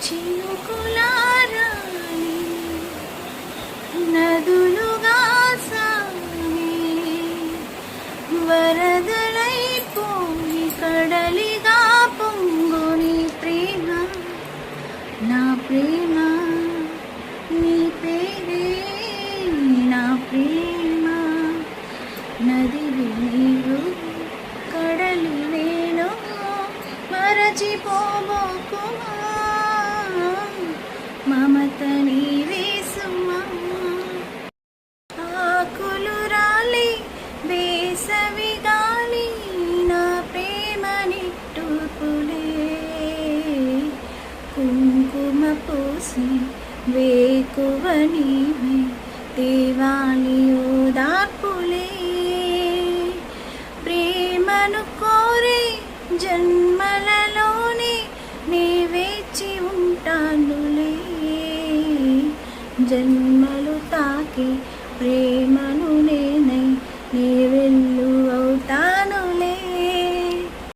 చినుకులారాని నదులుగా సాగి వరదలైపోయి కడలిగా పొంగుని ప్రేమ, నా ప్రేమ నీ పేరే నా ప్రేమ. నదివి నీరు కడలి నేను మరచిపోబోకుమా, మమత నీవే సుమా. ఆకులు రాలి వేసవి గాలి నా ప్రేమ నిట్టుకులే, కుంకుమ పూసి వేకువ నీవే దేవాలి ఓదార్పులే. ప్రేమను కోరే జన్మలలోనే నే వేచి ఉంటానులే, జన్మలు తాకి ప్రేమను నేనై నే వెళ్ళు